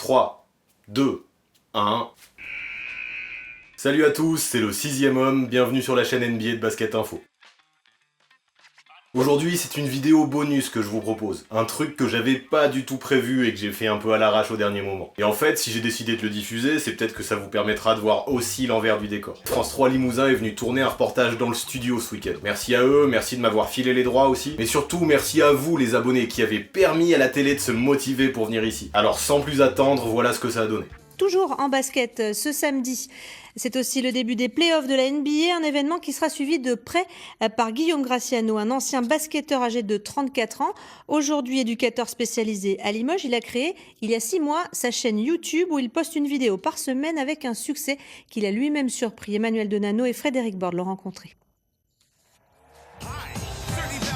3, 2, 1... Salut à tous, c'est le 6ème homme, bienvenue sur la chaîne NBA de Basket Info. Aujourd'hui, c'est une vidéo bonus que je vous propose. Un truc que j'avais pas du tout prévu et que j'ai fait un peu à l'arrache au dernier moment. Et en fait, si j'ai décidé de le diffuser, c'est peut-être que ça vous permettra de voir aussi l'envers du décor. France 3 Limousin est venu tourner un reportage dans le studio ce week-end. Merci à eux, merci de m'avoir filé les droits aussi. Mais surtout, merci à vous les abonnés qui avez permis à la télé de se motiver pour venir ici. Alors sans plus attendre, voilà ce que ça a donné. Toujours en basket ce samedi. C'est aussi le début des playoffs de la NBA, un événement qui sera suivi de près par Guillaume Graciano, un ancien basketteur âgé de 34 ans, aujourd'hui éducateur spécialisé à Limoges. Il a créé, il y a 6 mois, sa chaîne YouTube où il poste une vidéo par semaine avec un succès qu'il a lui-même surpris. Emmanuel Denano et Frédéric Borde l'ont rencontré.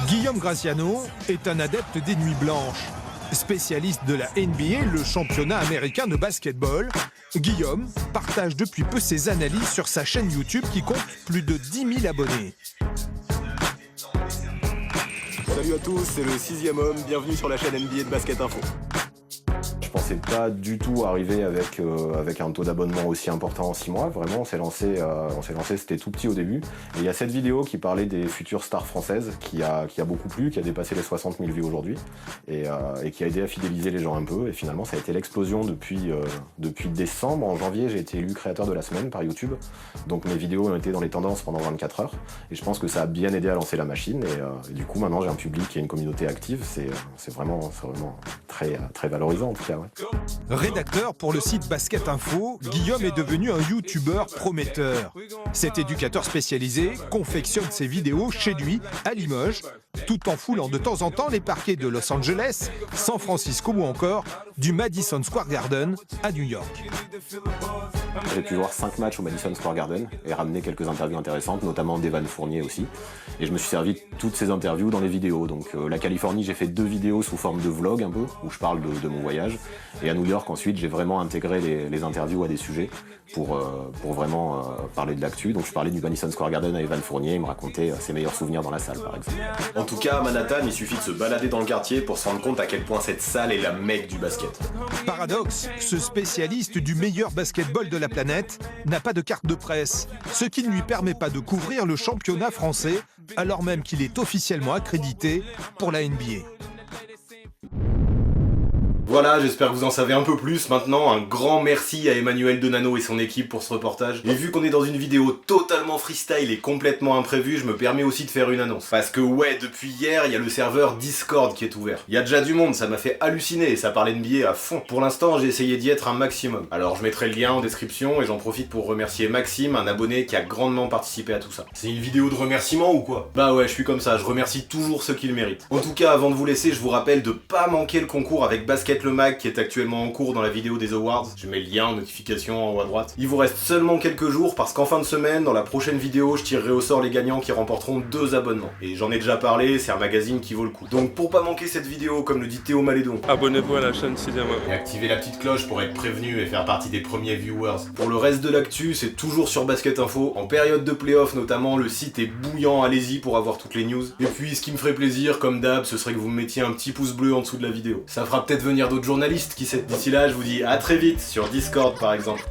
Guillaume Graciano est un adepte des nuits blanches. Spécialiste de la NBA, le championnat américain de basketball, Guillaume partage depuis peu ses analyses sur sa chaîne YouTube qui compte plus de 10 000 abonnés. Salut à tous, c'est le 6ème homme, bienvenue sur la chaîne NBA de Basket Info. Je pensais pas du tout arriver avec un taux d'abonnement aussi important en 6 mois. Vraiment, on s'est lancé, c'était tout petit au début. Et il y a cette vidéo qui parlait des futures stars françaises qui a beaucoup plu, qui a dépassé les 60 000 vues aujourd'hui et qui a aidé à fidéliser les gens un peu. Et finalement, ça a été l'explosion depuis décembre. En janvier, j'ai été élu créateur de la semaine par YouTube. Donc mes vidéos ont été dans les tendances pendant 24 heures. Et je pense que ça a bien aidé à lancer la machine. Et du coup, maintenant, j'ai un public et une communauté active. C'est vraiment très valorisant en tout cas. Ouais. Rédacteur pour le site Basket Info, Guillaume est devenu un youtubeur prometteur. Cet éducateur spécialisé confectionne ses vidéos chez lui, à Limoges, tout en foulant de temps en temps les parquets de Los Angeles, San Francisco ou encore du Madison Square Garden à New York. J'ai pu voir 5 matchs au Madison Square Garden et ramener quelques interviews intéressantes, notamment d'Evan Fournier aussi. Et je me suis servi de toutes ces interviews dans les vidéos. Donc la Californie, j'ai fait 2 vidéos sous forme de vlog un peu, où je parle de mon voyage. Et à New York, ensuite, j'ai vraiment intégré les interviews à des sujets pour vraiment parler de l'actu. Donc je parlais du Madison Square Garden à Evan Fournier, il me racontait ses meilleurs souvenirs dans la salle par exemple. En tout cas, à Manhattan, il suffit de se balader dans le quartier pour se rendre compte à quel point cette salle est la mecque du basket. Paradoxe, ce spécialiste du meilleur basketball de la planète n'a pas de carte de presse, ce qui ne lui permet pas de couvrir le championnat français, alors même qu'il est officiellement accrédité pour la NBA. Voilà, j'espère que vous en savez un peu plus. Maintenant, un grand merci à Emmanuel Denano et son équipe pour ce reportage. Et vu qu'on est dans une vidéo totalement freestyle et complètement imprévue, je me permets aussi de faire une annonce. Parce que ouais, depuis hier, il y a le serveur Discord qui est ouvert. Il y a déjà du monde, ça m'a fait halluciner et ça parlait de NBA à fond. Pour l'instant, j'ai essayé d'y être un maximum. Alors je mettrai le lien en description et j'en profite pour remercier Maxime, un abonné qui a grandement participé à tout ça. C'est une vidéo de remerciement ou quoi? Bah ouais, je suis comme ça, je remercie toujours ceux qui le méritent. En tout cas, avant de vous laisser, je vous rappelle de pas manquer le concours avec Basket le Mag qui est actuellement en cours dans la vidéo des Awards. Je mets le lien en notification en haut à droite. Il vous reste seulement quelques jours parce qu'en fin de semaine, dans la prochaine vidéo, je tirerai au sort les gagnants qui remporteront 2 abonnements. Et j'en ai déjà parlé, c'est un magazine qui vaut le coup. Donc pour pas manquer cette vidéo, comme le dit Théo Malédon, abonnez-vous à la chaîne 6ème homme. Et activez la petite cloche pour être prévenu et faire partie des premiers viewers. Pour le reste de l'actu, c'est toujours sur Basket Info. En période de playoff notamment, le site est bouillant, allez-y pour avoir toutes les news. Et puis ce qui me ferait plaisir, comme d'hab, ce serait que vous me mettiez un petit pouce bleu en dessous de la vidéo. Ça fera peut-être venir d'autres journalistes qui sait. D'ici là, je vous dis à très vite sur Discord par exemple.